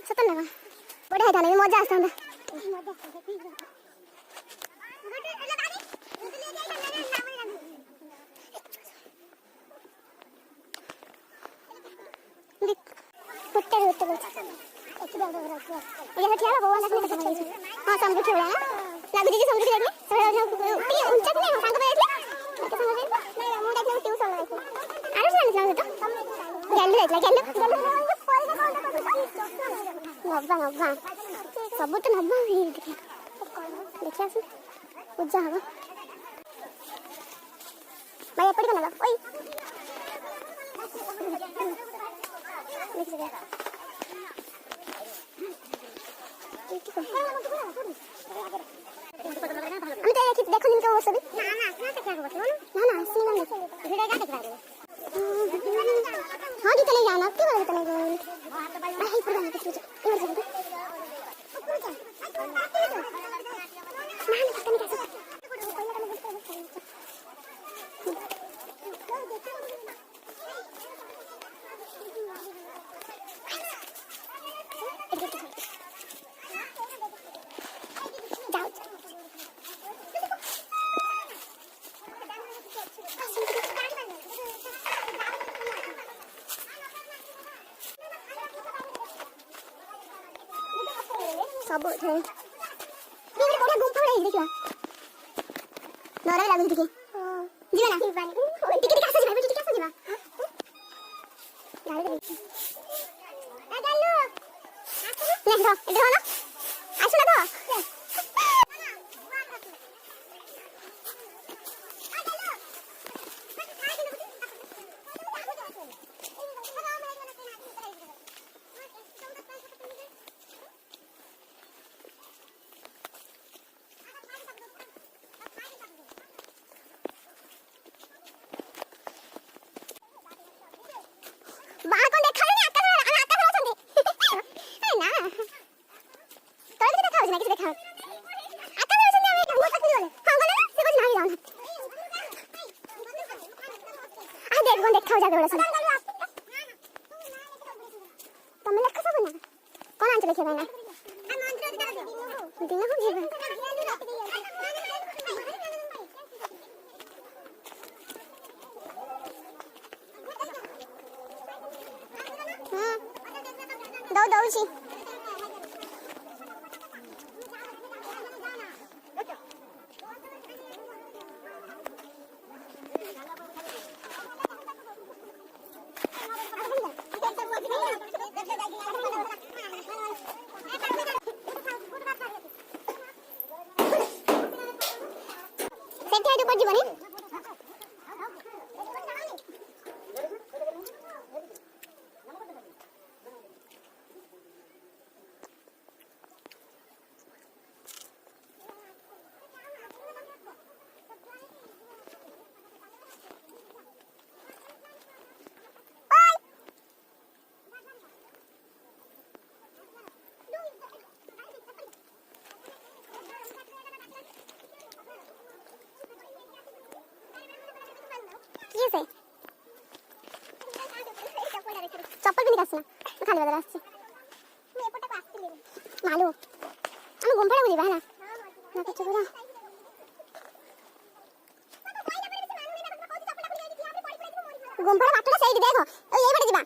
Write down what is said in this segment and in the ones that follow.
सतन बड़े है मजा आता है हाँ समुद्र खेला लागू दीजिए समुद्र खेलने ऊंचा नहीं हो सांग पे लेके सांग पे नहीं मुंडा के ट्यूशन लगाई आरो जाने तो गैलू नब्बा नब्बा सब तो नब्बा ही देखिए आस पूजा हवा भाई एपड़ी बना ओई देखिए আমি তো দেখো নিন কেউ ছবি না না না দেখো না না সিনেমা দেখো ভিডিও কা দেখবা हां जी चले जाना की बात चले जाओ भाई पूरा नहीं कुछ और चल सब थे ये बड़ा गुंफा है देखिए नरा लागु देखिए जीवा ना टिकट कैसे जीवा टिकट कैसे जीवा गाड़ी देखिए आ गालू ले दो ना आसो ना तो बाहर कौन देखा नहीं आता हो अरे ना तो भी देखा हो ना किसी देखा आता हो सुनने में बहुत तक बोले हां बोले से कुछ नहीं जान आ देख कौन देखा हो जाके बोले सुन तुम लेखा सब ना कौन आंच लिखे भाई ना दिन हो जीवन दौड़ছি সেটা তো পড় জীবনে से चप्पल भी निकास ना खाली बाजार আসছে मैं एपटा को আসতে लेबे मालू আমি গুম্ফাড়া বুঝিবা হ্যাঁ না কিছু পুরা গুম্ফাড়া বাটটা সেইটি দেখো ওই এই বাটে যাবা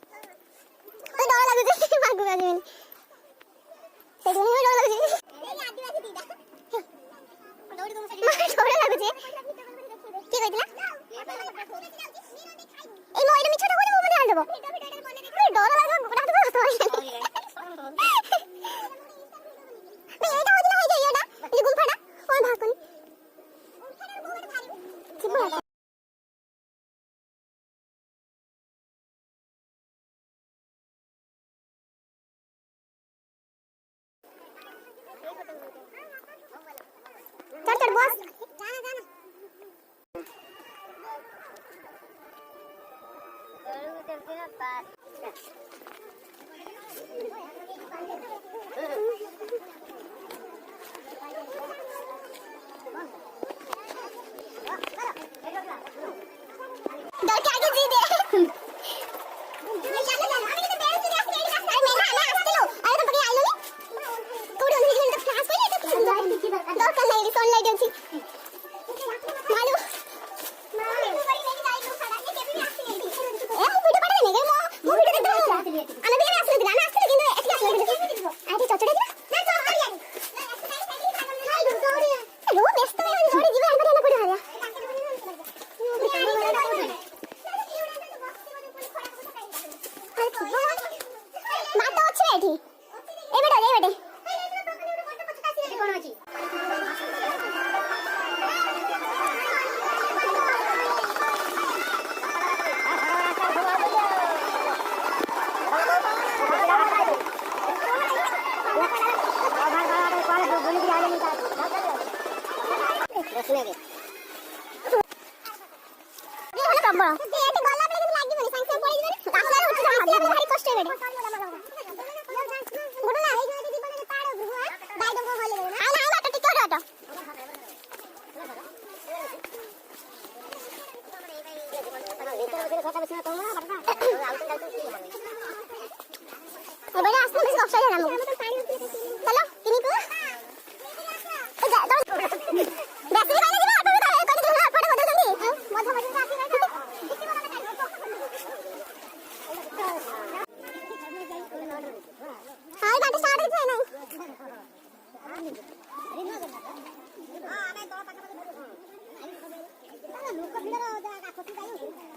ওই ডর লাগুছে মাগু গাজিন সেই জন্য ওই ডর লাগুছে এই আদিবাসী দিদা দৌড়ি তুমি সেই ডর লাগুছে কি কইছিলা এই মই এটা মিছটা কইবো মনে আনবো ডর লাগা গোটা তো তো मैं এটা হইছে না এই এটা এই গুম্ফাটা ওই ভাগ করি ঠিক বল चल चल बॉस जाना जाना चल चल ना पास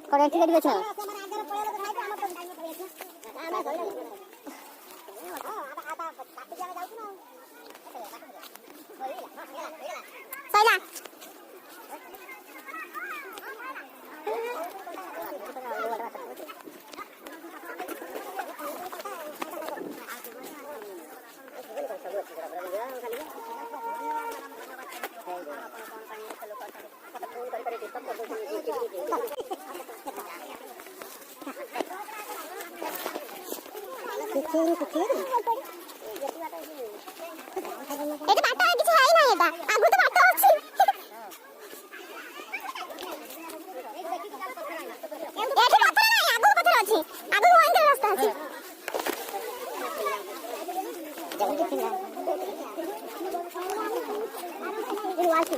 Kau nanti tadi baca. Saya. এটা বাটা কিছু হয় না এটা আগু তো বাটা আছে এটি পাথর নাই আগু পাথর আছে আগু ওয়াইন্ডের রাস্তা আছে এই ওয়ালটি